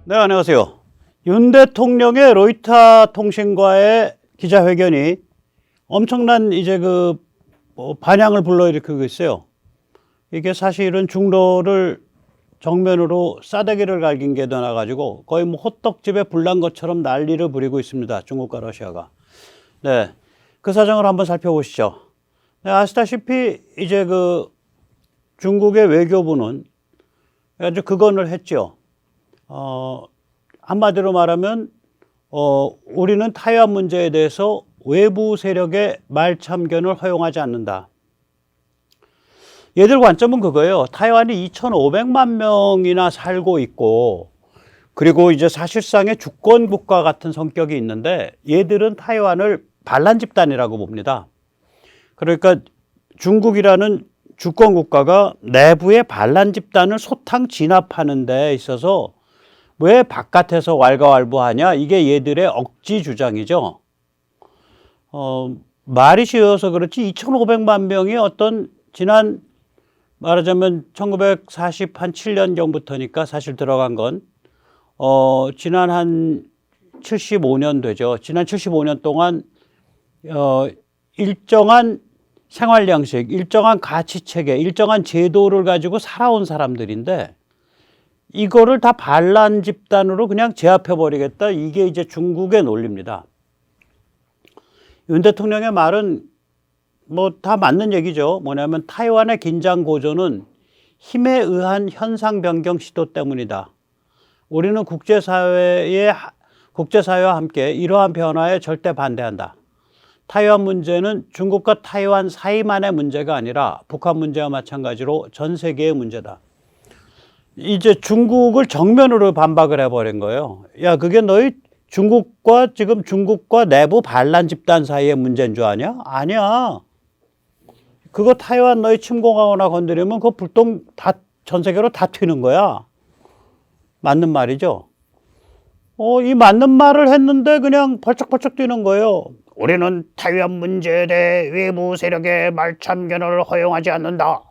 네, 안녕하세요. 윤 대통령의 로이터 통신과의 기자회견이 엄청난 반향을 불러일으키고 있어요. 이게 사실은 중로를 정면으로 싸대기를 갈긴 게 되나가지고 거의 뭐 호떡집에 불난 것처럼 난리를 부리고 있습니다. 중국과 러시아가. 네. 그 사정을 한번 살펴보시죠. 네, 아시다시피 중국의 외교부는 아주 극언을 했죠. 한마디로 말하면 우리는 타이완 문제에 대해서 외부 세력의 말참견을 허용하지 않는다. 얘들 관점은 그거예요. 타이완이 2,500만 명이나 살고 있고, 그리고 이제 사실상의 주권 국가 같은 성격이 있는데 얘들은 타이완을 반란 집단이라고 봅니다. 그러니까 중국이라는 주권 국가가 내부의 반란 집단을 소탕 진압하는 데 있어서 왜 바깥에서 왈가왈부하냐? 이게 얘들의 억지 주장이죠. 말이 쉬워서 그렇지 2,500만 명이 어떤 지난 말하자면 1947년경부터니까 사실 들어간 건 지난 한 75년 되죠. 지난 75년 동안 일정한 생활 양식, 일정한 가치 체계, 일정한 제도를 가지고 살아온 사람들인데 이거를 다 반란 집단으로 그냥 제압해 버리겠다. 이게 이제 중국의 논리입니다. 윤 대통령의 말은 뭐 다 맞는 얘기죠. 뭐냐면 타이완의 긴장 고조는 힘에 의한 현상 변경 시도 때문이다. 우리는 국제사회와 함께 이러한 변화에 절대 반대한다. 타이완 문제는 중국과 타이완 사이만의 문제가 아니라 북한 문제와 마찬가지로 전 세계의 문제다. 이제 중국을 정면으로 반박을 해버린 거예요. 야, 그게 너희 중국과 내부 반란 집단 사이의 문제인 줄 아냐? 아니야. 그거 타이완 너희 침공하거나 건드리면 그 불똥 다 전 세계로 다 튀는 거야. 맞는 말이죠. 이 맞는 말을 했는데 그냥 벌쩍벌쩍 뛰는 거예요. 우리는 타이완 문제에 대해 외부 세력의 말참견을 허용하지 않는다.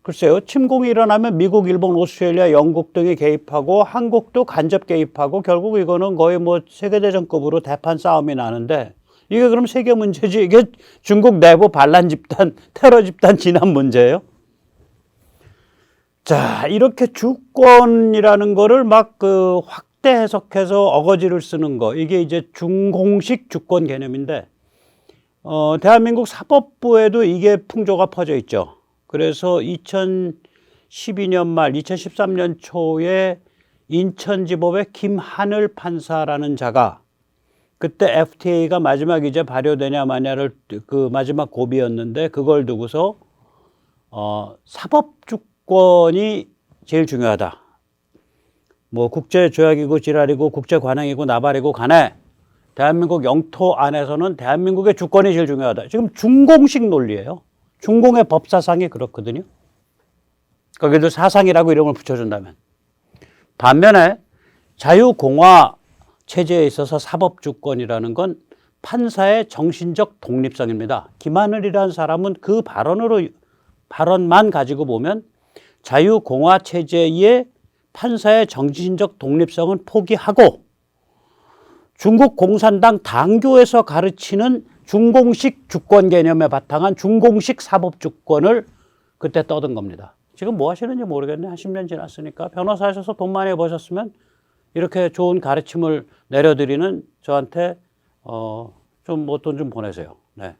글쎄요. 침공이 일어나면 미국, 일본, 오스트레일리아, 영국 등이 개입하고 한국도 간접 개입하고 결국 이거는 거의 뭐 세계대전급으로 대판 싸움이 나는데 이게 그럼 세계 문제지. 이게 중국 내부 반란 집단, 테러 집단 진압 문제예요. 자, 이렇게 주권이라는 거를 막 확대 해석해서 어거지를 쓰는 거. 이게 이제 중공식 주권 개념인데, 대한민국 사법부에도 이게 풍조가 퍼져 있죠. 그래서 2012년 말, 2013년 초에 인천지법의 김하늘 판사라는 자가 그때 FTA가 마지막 이제 발효되냐 마냐를 그 마지막 고비였는데 그걸 두고서 사법주권이 제일 중요하다. 뭐 국제조약이고 지랄이고 국제관행이고 나발이고 간에 대한민국 영토 안에서는 대한민국의 주권이 제일 중요하다. 지금 중공식 논리예요. 중공의 법사상이 그렇거든요. 거기도 사상이라고 이름을 붙여준다면. 반면에 자유공화 체제에 있어서 사법주권이라는 건 판사의 정신적 독립성입니다. 김하늘이라는 사람은 그 발언만 가지고 보면 자유공화 체제의 판사의 정신적 독립성은 포기하고 중국 공산당 당교에서 가르치는 중공식 주권 개념에 바탕한 중공식 사법주권을 그때 떠든 겁니다. 지금 뭐 하시는지 모르겠네. 한 10년 지났으니까. 변호사 하셔서 돈 많이 버셨으면 이렇게 좋은 가르침을 내려드리는 저한테 좀 뭐 돈 좀 보내세요. 네.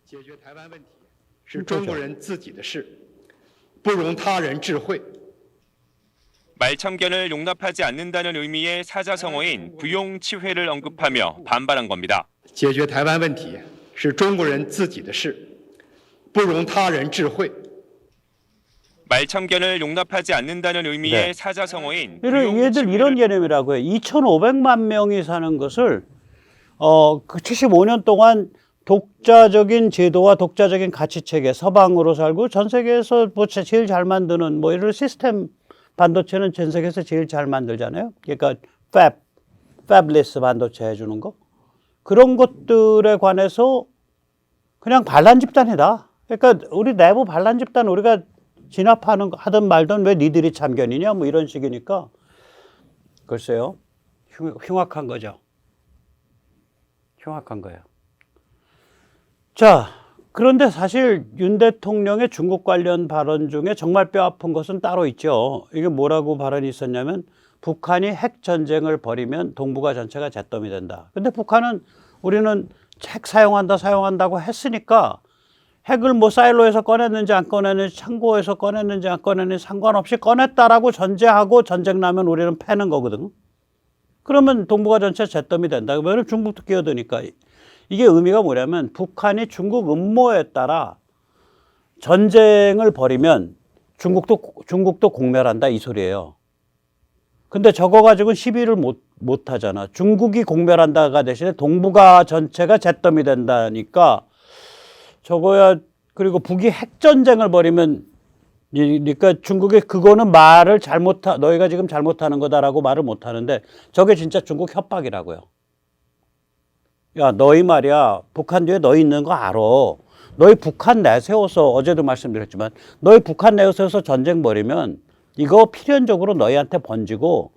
解决台湾问题是中国人自己的事，不容他人智慧。 말참견을 용납하지 않는다는 의미의 사자성어인 부용치회를 언급하며 반발한 겁니다. 解决台湾问题是中国人自己的事，不容他人智慧。 말참견을 용납하지 않는다는 의미의 네. 사자성어인 얘들 이런 개념이라고 해요. 2,500만 명이 사는 것을 그 75년 동안 독자적인 제도와 독자적인 가치체계, 서방으로 살고 전 세계에서 뭐 제일 잘 만드는 뭐 이런 시스템 반도체는 전 세계에서 제일 잘 만들잖아요. 그러니까 팹리스 반도체 해주는 거. 그런 것들에 관해서 그냥 반란 집단이다. 그러니까 우리 내부 반란 집단 우리가 진압하든 말든 왜 니들이 참견이냐 뭐 이런 식이니까 글쎄요. 흉악한 거죠. 흉악한 거예요. 자, 그런데 사실 윤 대통령의 중국 관련 발언 중에 정말 뼈아픈 것은 따로 있죠. 이게 뭐라고 발언이 있었냐면 북한이 핵 전쟁을 벌이면 동북아 전체가 잿더미 된다. 근데 북한은 우리는 핵 사용한다고 했으니까 핵을 뭐 사일로에서 꺼냈는지 안 꺼냈는지 창고에서 꺼냈는지 안 꺼냈는지 상관없이 꺼냈다라고 전제하고 전쟁 나면 우리는 패는 거거든. 그러면 동북아 전체 잿더미 된다. 그러면 중국도 끼어드니까. 이게 의미가 뭐냐면 북한이 중국 음모에 따라 전쟁을 벌이면 중국도 공멸한다 이 소리예요. 근데 저거 가지고는 시비를 못 하잖아. 중국이 공멸한다가 대신에 동북아 전체가 잿더미 된다니까 저거야. 그리고 북이 핵전쟁을 벌이면 그러니까 중국이 그거는 말을 너희가 지금 잘못하는 거다라고 말을 못 하는데 저게 진짜 중국 협박이라고요. 야, 너희 말이야. 북한 뒤에 너희 있는 거 알아. 너희 북한 내세워서 어제도 말씀드렸지만 너희 북한 내세워서 전쟁 벌이면 이거 필연적으로 너희한테 번지고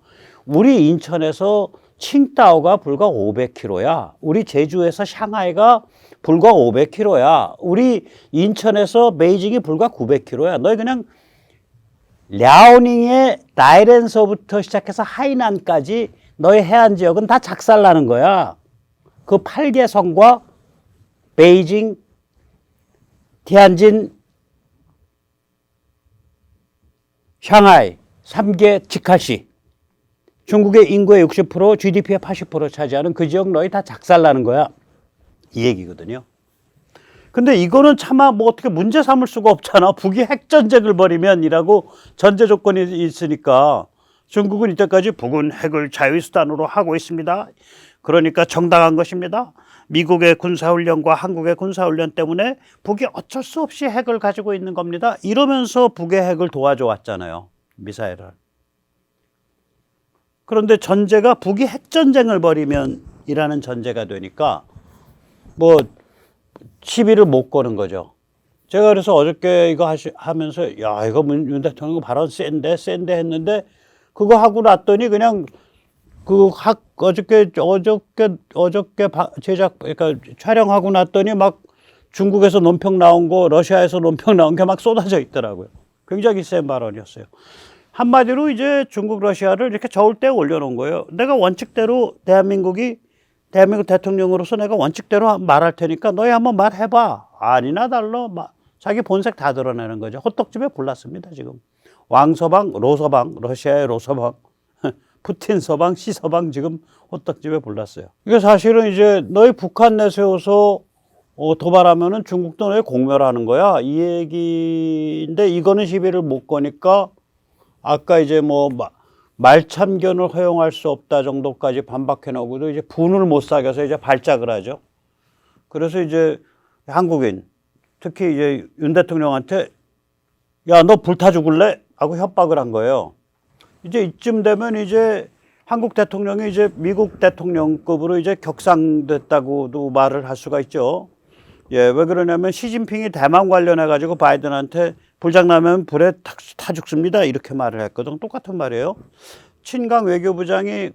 우리 인천에서 칭다오가 불과 500km야. 우리 제주에서 샹하이가 불과 500km야. 우리 인천에서 베이징이 불과 900km야. 너희 그냥 랴오닝의 다이렌서부터 시작해서 하이난까지 너희 해안 지역은 다 작살나는 거야. 그 8개 성과 베이징, 티안진, 샹하이 3개 직할시. 중국의 인구의 60%, GDP의 80% 차지하는 그 지역 너희 다 작살나는 거야. 이 얘기거든요. 근데 이거는 차마 뭐 어떻게 문제 삼을 수가 없잖아. 북이 핵전쟁을 벌이면이라고 전제 조건이 있으니까 중국은 이때까지 북은 핵을 자유수단으로 하고 있습니다. 그러니까 정당한 것입니다. 미국의 군사훈련과 한국의 군사훈련 때문에 북이 어쩔 수 없이 핵을 가지고 있는 겁니다. 이러면서 북의 핵을 도와줘 왔잖아요. 미사일을. 그런데 전제가 북이 핵전쟁을 벌이면 이라는 전제가 되니까 뭐 시비를 못 거는 거죠. 제가 그래서 어저께 이거 하면서 야 이거 윤 대통령 발언 센데 했는데 그거 하고 났더니 그냥 어저께 그러니까 촬영하고 났더니 막 중국에서 논평 나온 거, 러시아에서 논평 나온 게 막 쏟아져 있더라고요. 굉장히 센 발언이었어요. 한마디로 이제 중국, 러시아를 이렇게 저울대에 올려놓은 거예요. 내가 원칙대로 대한민국 대통령으로서 내가 원칙대로 말할 테니까 너희 한번 말해봐. 아니나 달러 자기 본색 다 드러내는 거죠. 호떡집에 불났습니다 지금. 왕서방, 로서방, 러시아의 로서방, 푸틴 서방, 시 서방 지금 호떡집에 불났어요. 이게 사실은 이제 너희 북한 내세워서 도발하면은 중국도 너희 공멸하는 거야. 이 얘기인데 이거는 시비를 못 거니까 아까 이제 뭐 말참견을 허용할 수 없다 정도까지 반박해 놓고도 이제 분을 못 사겨서 이제 발작을 하죠. 그래서 이제 한국인 특히 이제 윤 대통령한테 야, 너 불타 죽을래? 하고 협박을 한 거예요. 이제 이쯤 되면 이제 한국 대통령이 이제 미국 대통령급으로 이제 격상됐다고도 말을 할 수가 있죠. 예, 왜 그러냐면 시진핑이 대만 관련해 가지고 바이든한테 불장나면 불에 타 죽습니다. 이렇게 말을 했거든. 똑같은 말이에요. 친강 외교부장이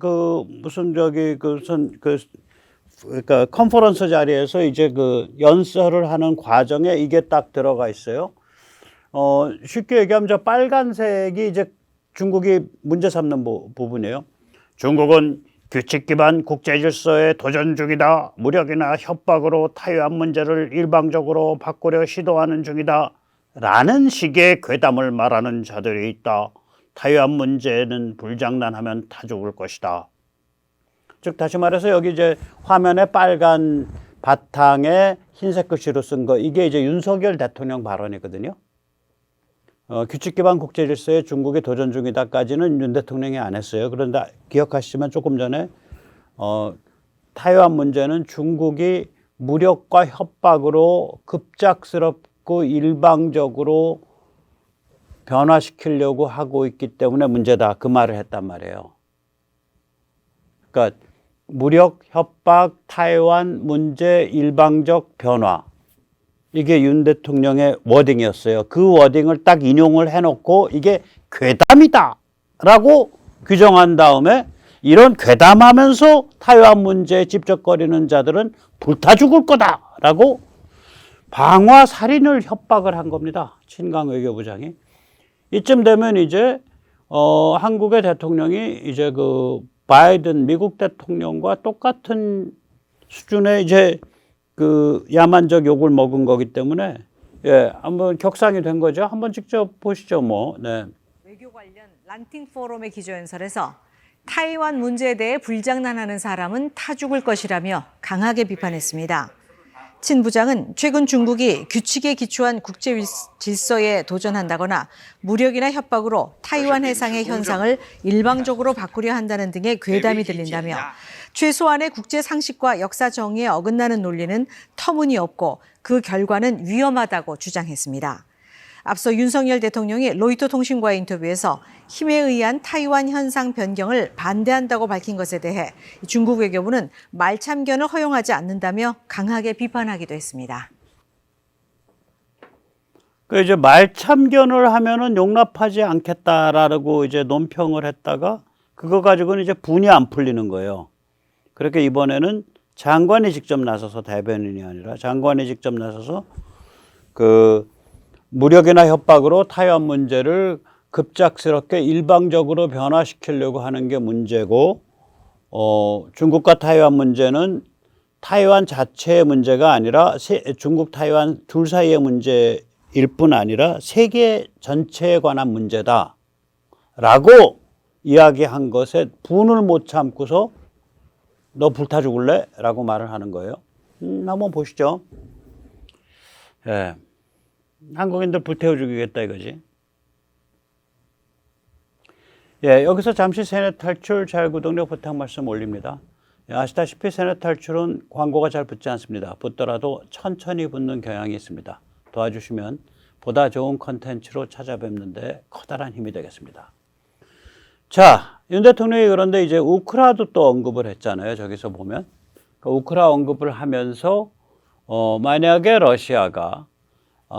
그러니까 컨퍼런스 자리에서 이제 그 연설을 하는 과정에 이게 딱 들어가 있어요. 쉽게 얘기하면 저 빨간색이 이제 중국이 문제 삼는 부분이에요. 중국은 규칙 기반 국제 질서에 도전 중이다. 무력이나 협박으로 타이완 문제를 일방적으로 바꾸려 시도하는 중이다. 라는 식의 괴담을 말하는 자들이 있다. 타이완 문제는 불장난하면 타 죽을 것이다. 즉 다시 말해서 여기 이제 화면에 빨간 바탕에 흰색 글씨로 쓴 거 이게 이제 윤석열 대통령 발언이거든요. 규칙 기반 국제 질서에 중국이 도전 중이다까지는 윤 대통령이 안 했어요. 그런데 기억하시지만 조금 전에 타이완 문제는 중국이 무력과 협박으로 급작스럽고 일방적으로 변화시키려고 하고 있기 때문에 문제다. 그 말을 했단 말이에요. 그러니까 무력, 협박, 타이완 문제, 일방적 변화. 이게 윤 대통령의 워딩이었어요. 그 워딩을 딱 인용을 해놓고 이게 괴담이다 라고 규정한 다음에 이런 괴담하면서 타이완 문제에 찝적거리는 자들은 불타 죽을 거다라고 방화 살인을 협박을 한 겁니다. 친강 외교부장이. 이쯤 되면 이제 한국의 대통령이 이제 그 바이든 미국 대통령과 똑같은 수준의 이제 그 야만적 욕을 먹은 거기 때문에 예, 한번 격상이 된 거죠. 한번 직접 보시죠, 뭐. 네. 외교 관련 란팅 포럼의 기조연설에서 타이완 문제에 대해 불장난하는 사람은 타 죽을 것이라며 강하게 비판했습니다. 친 부장은 최근 중국이 규칙에 기초한 국제 질서에 도전한다거나 무력이나 협박으로 타이완 해상의 현상을 일방적으로 바꾸려 한다는 등의 괴담이 들린다며 최소한의 국제 상식과 역사 정의에 어긋나는 논리는 터무니없고 그 결과는 위험하다고 주장했습니다. 앞서 윤석열 대통령이 로이터 통신과의 인터뷰에서 힘에 의한 타이완 현상 변경을 반대한다고 밝힌 것에 대해 중국 외교부는 말참견을 허용하지 않는다며 강하게 비판하기도 했습니다. 그 이제 말참견을 하면은 용납하지 않겠다라고 이제 논평을 했다가 그거 가지고는 이제 분이 안 풀리는 거예요. 그렇게 이번에는 장관이 직접 나서서 대변인이 아니라 장관이 직접 나서서 그 무력이나 협박으로 타이완 문제를 급작스럽게 일방적으로 변화시키려고 하는 게 문제고 중국과 타이완 문제는 타이완 자체의 문제가 아니라 중국 타이완 둘 사이의 문제일 뿐 아니라 세계 전체에 관한 문제다라고 이야기한 것에 분을 못 참고서 너 불타 죽을래? 라고 말을 하는 거예요. 한번 보시죠. 예. 한국인들 불태워 죽이겠다 이거지. 예, 여기서 잠시 세뇌 탈출 자유구독력 부탁 말씀 올립니다. 예, 아시다시피 세뇌 탈출은 광고가 잘 붙지 않습니다. 붙더라도 천천히 붙는 경향이 있습니다. 도와주시면 보다 좋은 컨텐츠로 찾아뵙는데 커다란 힘이 되겠습니다. 자, 윤 대통령이 그런데 이제 우크라도 또 언급을 했잖아요. 저기서 보면. 그 우크라 언급을 하면서 만약에 러시아가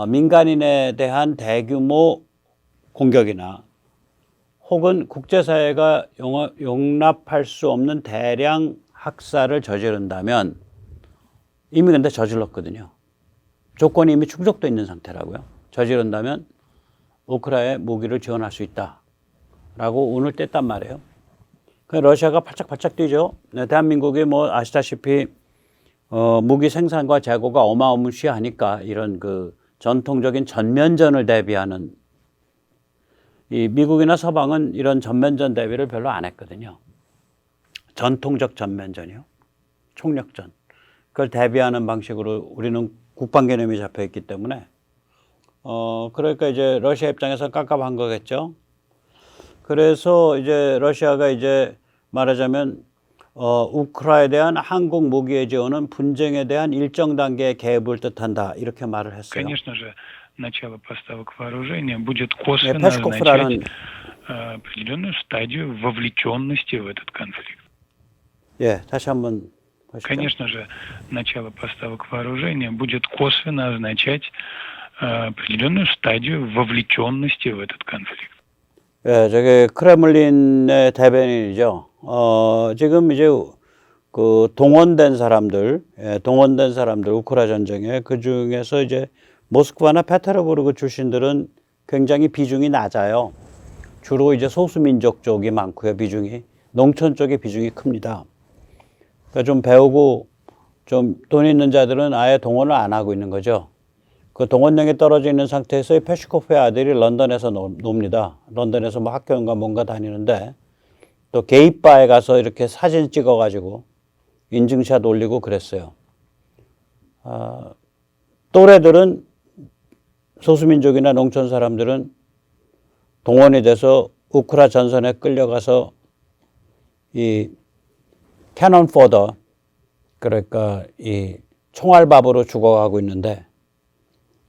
민간인에 대한 대규모 공격이나 혹은 국제사회가 용납할 수 없는 대량 학살을 저지른다면 이미 근데 저질렀거든요. 조건이 이미 충족되어 있는 상태라고요. 저지른다면 우크라에 무기를 지원할 수 있다라고 운을 뗐단 말이에요. 러시아가 팔짝팔짝 뛰죠. 네, 대한민국이 뭐 아시다시피 무기 생산과 재고가 어마어마시하니까 이런 그 전통적인 전면전을 대비하는 이 미국이나 서방은 이런 전면전 대비를 별로 안 했거든요. 전통적 전면전이요. 총력전. 그걸 대비하는 방식으로 우리는 국방 개념이 잡혀 있기 때문에 그러니까 이제 러시아 입장에서 깝깝한 거겠죠. 그래서 이제 러시아가 이제 말하자면 우크라이나에 대한 한국 무기의 지원은 분쟁에 대한 일정 단계의 개입을 뜻한다 이렇게 말을 했어요. Начало поставок вооружения будет косвенно означать определенную стадию вовлеченности в этот конфликт. 예, 다시 한번 보시죠. Конечно же, начало поставок вооружения будет косвенно означать определенную стадию вовлеченности в этот конфликт. 예, 저게 크레물린의 대변인이죠. 지금 이제 그 동원된 사람들, 우크라 전쟁에 그 중에서 이제 모스크바나 페테르부르크 출신들은 굉장히 비중이 낮아요. 주로 이제 소수민족 쪽이 많고요, 비중이. 농촌 쪽의 비중이 큽니다. 그러니까 좀 배우고 좀 돈 있는 자들은 아예 동원을 안 하고 있는 거죠. 그 동원령이 떨어져 있는 상태에서 페시코프의 아들이 런던에서 놉니다. 런던에서 뭐 학교인가 뭔가 다니는데 또 게이바에 가서 이렇게 사진 찍어가지고 인증샷 올리고 그랬어요. 또래들은 소수민족이나 농촌 사람들은 동원이 돼서 우크라 전선에 끌려가서 이 캐논 포더 그러니까 이 총알밥으로 죽어가고 있는데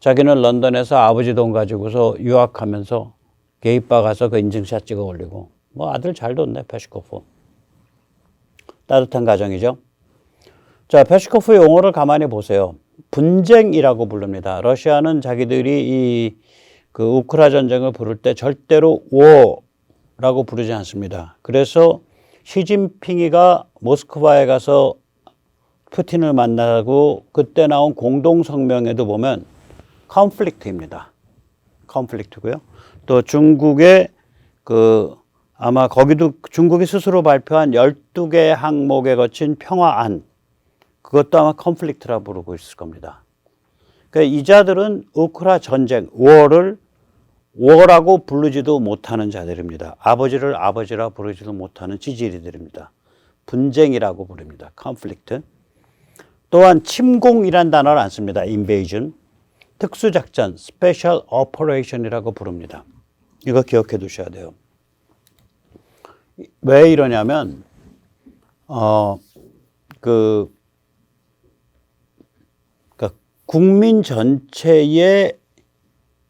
자기는 런던에서 아버지 돈 가지고서 유학하면서 게이바 가서 그 인증샷 찍어 올리고 뭐 아들 잘 뒀네 페시코프. 따뜻한 가정이죠. 자, 페시코프의 용어를 가만히 보세요. 분쟁이라고 부릅니다. 러시아는 자기들이 그 우크라 전쟁을 부를 때 절대로 war라고 부르지 않습니다. 그래서 시진핑이가 모스크바에 가서 푸틴을 만나고 그때 나온 공동 성명에도 보면 컨플릭트입니다. 컨플릭트고요. 또 중국의 아마 거기도 중국이 스스로 발표한 12개 항목에 거친 평화안, 그것도 아마 컨플릭트라 부르고 있을 겁니다. 그러니까 이자들은 우크라 전쟁, 워라고 부르지도 못하는 자들입니다. 아버지를 아버지라 부르지도 못하는 지지리들입니다. 분쟁이라고 부릅니다. 컨플릭트. 또한 침공이란 단어를 안 씁니다. invasion. 특수작전, special operation이라고 부릅니다. 이거 기억해 두셔야 돼요. 왜 이러냐면, 그러니까 국민 전체의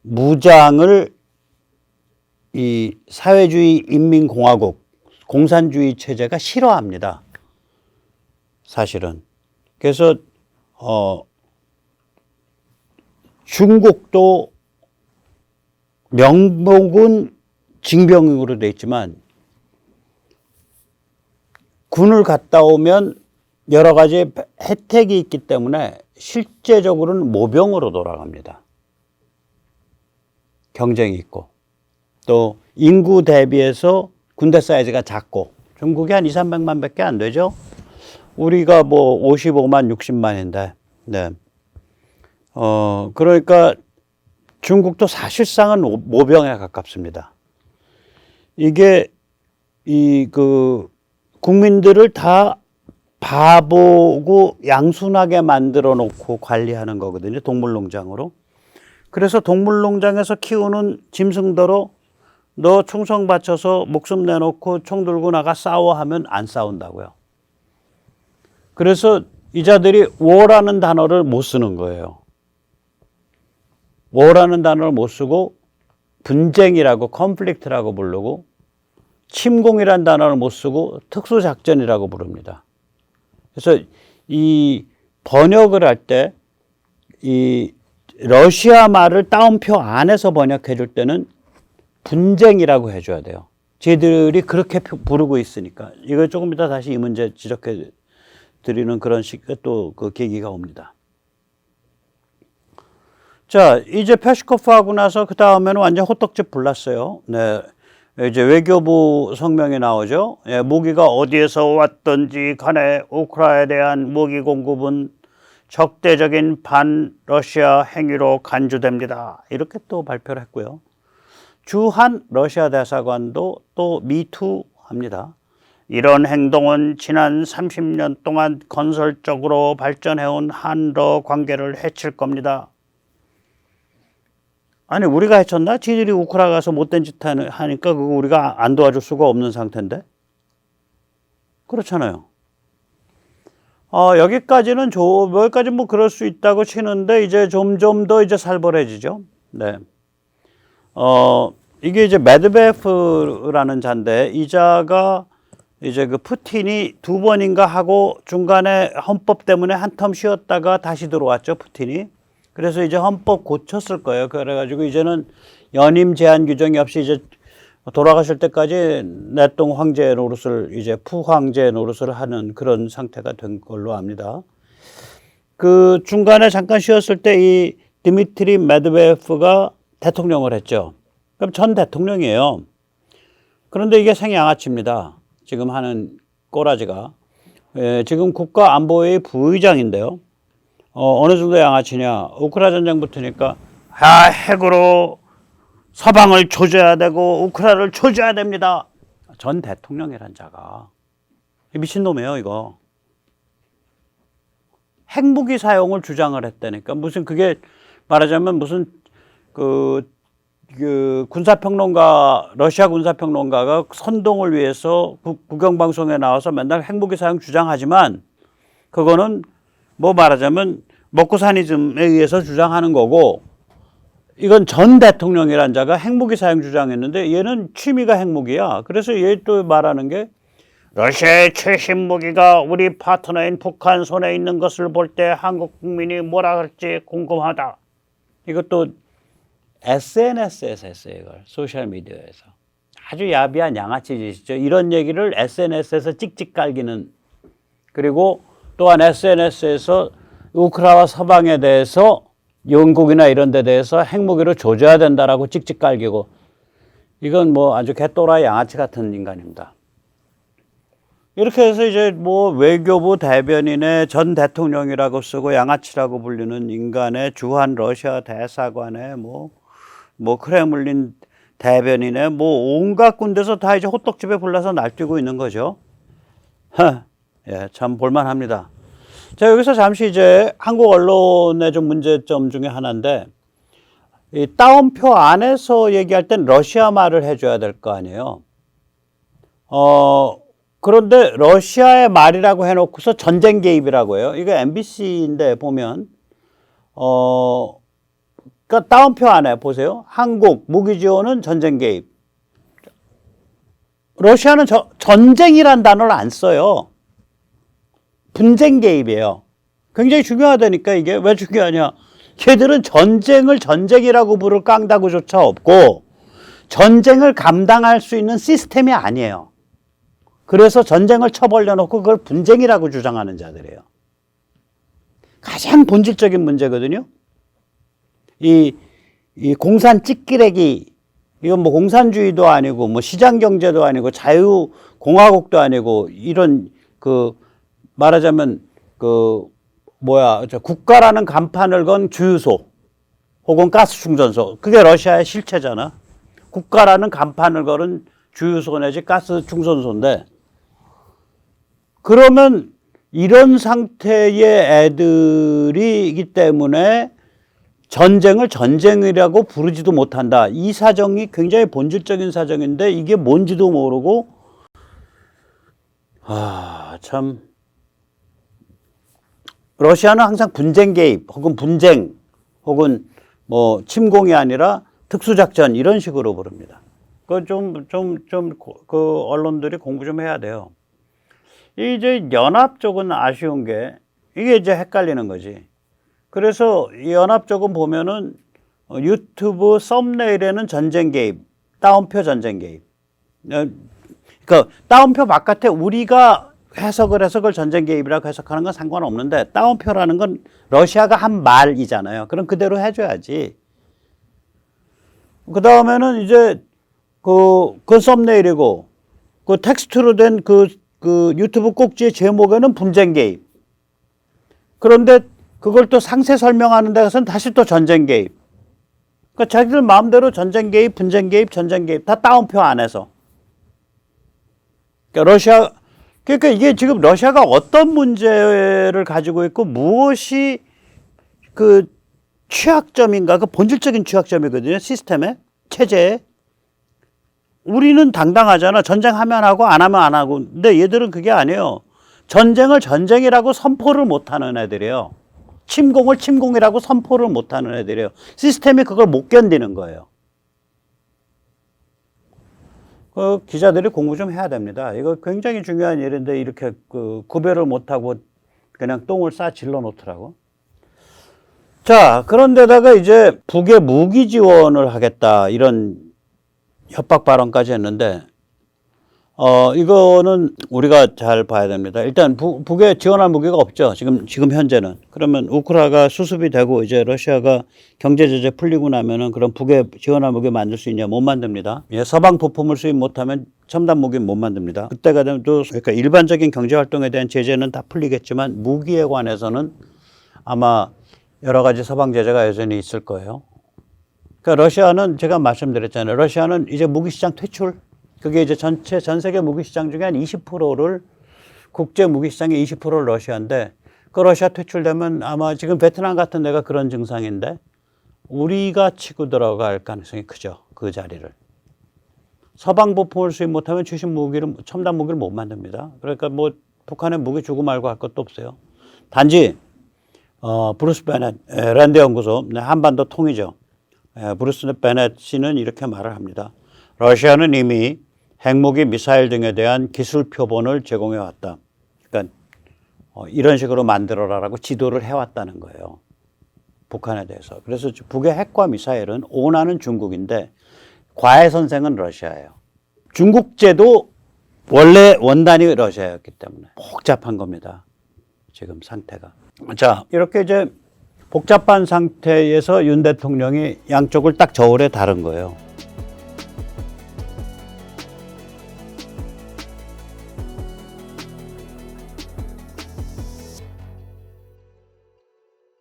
무장을 이 사회주의 인민공화국, 공산주의 체제가 싫어합니다. 사실은. 그래서, 중국도 명목은 징병으로 돼 있지만 군을 갔다 오면 여러 가지 혜택이 있기 때문에 실제적으로는 모병으로 돌아갑니다. 경쟁이 있고 또 인구 대비해서 군대 사이즈가 작고 중국이 한 2, 300만 밖에 안 되죠. 우리가 뭐 55만, 60만인데 네. 그러니까 중국도 사실상은 모병에 가깝습니다. 이게 국민들을 다 바보고 양순하게 만들어 놓고 관리하는 거거든요. 동물농장으로. 그래서 동물농장에서 키우는 짐승더러 너 충성 바쳐서 목숨 내놓고 총 들고 나가 싸워 하면 안 싸운다고요. 그래서 이자들이 워라는 단어를 못 쓰는 거예요. 워라는 단어를 못 쓰고 분쟁이라고 컨플릭트라고 부르고 침공이라는 단어를 못 쓰고 특수작전이라고 부릅니다. 그래서 이 번역을 할 때 이 러시아 말을 따옴표 안에서 번역해 줄 때는 분쟁이라고 해줘야 돼요. 쟤들이 그렇게 부르고 있으니까. 이거 조금 이따 다시 이 문제 지적해 드리는 그런 또 그 계기가 옵니다. 자, 이제 페스코프 하고 나서 그 다음에는 완전 호떡집 불났어요. 네. 이제 외교부 성명이 나오죠. 예, 무기가 어디에서 왔든지 간에 우크라이나에 대한 무기 공급은 적대적인 반러시아 행위로 간주됩니다. 이렇게 또 발표를 했고요. 주한 러시아 대사관도 또 미투 합니다. 이런 행동은 지난 30년 동안 건설적으로 발전해온 한러 관계를 해칠 겁니다. 아니 우리가 해쳤나? 지들이 우크라이나 가서 못된 짓 하니까 그거 우리가 안 도와줄 수가 없는 상태인데? 그렇잖아요. 여기까지는 여기까지 뭐 그럴 수 있다고 치는데 이제 점점 더 이제 살벌해지죠. 네. 이게 이제 메드베프라는 자인데 이 자가 이제 그 푸틴이 2번인가 하고 중간에 헌법 때문에 한 텀 쉬었다가 다시 들어왔죠, 푸틴이. 그래서 이제 헌법 고쳤을 거예요. 그래가지고 이제는 연임 제한 규정이 없이 이제 돌아가실 때까지 내동 황제 노릇을 이제 푸황제 노릇을 하는 그런 상태가 된 걸로 압니다. 그 중간에 잠깐 쉬었을 때 이 드미트리 메드베프가 대통령을 했죠. 그럼 전 대통령이에요. 그런데 이게 생양아치입니다. 지금 하는 꼬라지가. 지금 국가안보회의 부의장인데요. 어느 정도 양아치냐. 우크라이나 전쟁 붙으니까 핵으로 서방을 조져야 되고 우크라이나를 조져야 됩니다. 전 대통령이란 자가. 미친놈이에요 이거. 핵무기 사용을 주장을 했다니까. 무슨 그게 말하자면 무슨 그 군사평론가, 러시아 군사평론가가 선동을 위해서 국영방송에 나와서 맨날 핵무기 사용 주장하지만 그거는 뭐 말하자면 먹고 사니즘에 의해서 주장하는 거고 이건 전 대통령이란 자가 핵무기 사용 주장했는데 얘는 취미가 핵무기야. 그래서 얘 또 말하는 게 러시아의 최신 무기가 우리 파트너인 북한 손에 있는 것을 볼 때 한국 국민이 뭐라 할지 궁금하다. 이것도 SNS에서 했어요. 이걸 소셜미디어에서 아주 야비한 양아치 짓이죠. 이런 얘기를 SNS에서 찍찍 깔기는, 그리고 또한 SNS에서 우크라이나와 서방에 대해서 영국이나 이런 데 대해서 핵무기를 조져야 된다라고 찍찍 깔기고, 이건 뭐 아주 개또라이 양아치 같은 인간입니다. 이렇게 해서 이제 뭐 외교부 대변인의 전 대통령이라고 쓰고 양아치라고 불리는 인간의 주한 러시아 대사관의 뭐 크레물린 대변인의 뭐 온갖 군데서 다 이제 호떡집에 불나서 날뛰고 있는 거죠. 예, 참 볼만합니다. 자, 여기서 잠시 이제 한국 언론의 좀 문제점 중에 하나인데, 이 따옴표 안에서 얘기할 땐 러시아 말을 해줘야 될 거 아니에요. 그런데 러시아의 말이라고 해놓고서 전쟁 개입이라고 해요. 이거 MBC인데 보면, 그러니까 따옴표 안에 보세요. 한국 무기 지원은 전쟁 개입. 러시아는 전쟁이란 단어를 안 써요. 분쟁 개입이에요. 굉장히 중요하다니까. 이게 왜 중요하냐. 걔들은 전쟁을 전쟁이라고 부를 깡다구조차 없고 전쟁을 감당할 수 있는 시스템이 아니에요. 그래서 전쟁을 쳐벌려놓고 그걸 분쟁이라고 주장하는 자들이에요. 가장 본질적인 문제거든요. 이 공산 찌끄레기, 이건 뭐 공산주의도 아니고 뭐 시장경제도 아니고 자유공화국도 아니고 이런 말하자면 국가라는 간판을 건 주유소 혹은 가스 충전소, 그게 러시아의 실체잖아. 국가라는 간판을 걸은 주유소 내지 가스 충전소인데, 그러면 이런 상태의 애들이기 때문에 전쟁을 전쟁이라고 부르지도 못한다. 이 사정이 굉장히 본질적인 사정인데 이게 뭔지도 모르고, 참. 러시아는 항상 분쟁 개입 혹은 분쟁 혹은 뭐 침공이 아니라 특수작전 이런 식으로 부릅니다. 그 언론들이 공부 좀 해야 돼요. 이제 연합 쪽은 아쉬운 게 이게 이제 헷갈리는 거지. 그래서 연합 쪽은 보면은 유튜브 썸네일에는 전쟁 개입, 따옴표 전쟁 개입. 그러니까 따옴표 바깥에 우리가 해석을 해서 그걸 전쟁 개입이라고 해석하는 건 상관없는데, 따옴표라는 건 러시아가 한 말이잖아요. 그럼 그대로 해줘야지. 그 다음에는 이제 그 썸네일이고, 그 텍스트로 된 그 유튜브 꼭지의 제목에는 분쟁 개입. 그런데 그걸 또 상세 설명하는 데 가서는 다시 또 전쟁 개입. 그러니까 자기들 마음대로 전쟁 개입, 분쟁 개입, 전쟁 개입 다 따옴표 안에서. 그러니까 이게 지금 러시아가 어떤 문제를 가지고 있고 무엇이 그 취약점인가, 그 본질적인 취약점이거든요. 시스템에, 체제에. 우리는 당당하잖아. 전쟁하면 하고 안 하면 안 하고. 근데 얘들은 그게 아니에요. 전쟁을 전쟁이라고 선포를 못하는 애들이에요. 침공을 침공이라고 선포를 못하는 애들이에요. 시스템이 그걸 못 견디는 거예요. 기자들이 공부 좀 해야 됩니다. 이거 굉장히 중요한 일인데 이렇게 구별을 못하고 그냥 똥을 싸 질러 놓더라고. 자, 그런데다가 이제 북에 무기 지원을 하겠다 이런 협박 발언까지 했는데, 이거는 우리가 잘 봐야 됩니다. 일단 북에 지원할 무기가 없죠. 지금 현재는. 그러면 우크라이나가 수습이 되고 이제 러시아가 경제 제재 풀리고 나면은 그럼 북에 지원할 무기 만들 수 있냐? 못 만듭니다. 예, 서방 부품을 수입 못하면 첨단 무기는 못 만듭니다. 그때가 되면 또 그러니까 일반적인 경제 활동에 대한 제재는 다 풀리겠지만 무기에 관해서는 아마 여러 가지 서방 제재가 여전히 있을 거예요. 그러니까 러시아는 제가 말씀드렸잖아요. 러시아는 이제 무기 시장 퇴출. 그게 이제 전 세계 무기 시장 중에 한 20%를, 국제 무기 시장의 20%를 러시아인데, 그 러시아 퇴출되면 아마 지금 베트남 같은 데가 그런 증상인데, 우리가 치고 들어갈 가능성이 크죠. 그 자리를. 서방 부품을 수입 못하면 최신 무기를, 첨단 무기를 못 만듭니다. 그러니까 뭐 북한에 무기 주고 말고 할 것도 없어요. 단지, 브루스 베넷, 랜드 연구소, 한반도 통이죠. 브루스 베넷 씨는 이렇게 말을 합니다. 러시아는 이미 핵무기, 미사일 등에 대한 기술 표본을 제공해 왔다. 그러니까 이런 식으로 만들어라라고 지도를 해왔다는 거예요. 북한에 대해서. 그래서 북의 핵과 미사일은 오나는 중국인데 과외 선생은 러시아예요. 중국제도 원래 원단이 러시아였기 때문에 복잡한 겁니다. 지금 상태가. 자, 이렇게 이제 복잡한 상태에서 윤 대통령이 양쪽을 딱 저울에 다른 거예요.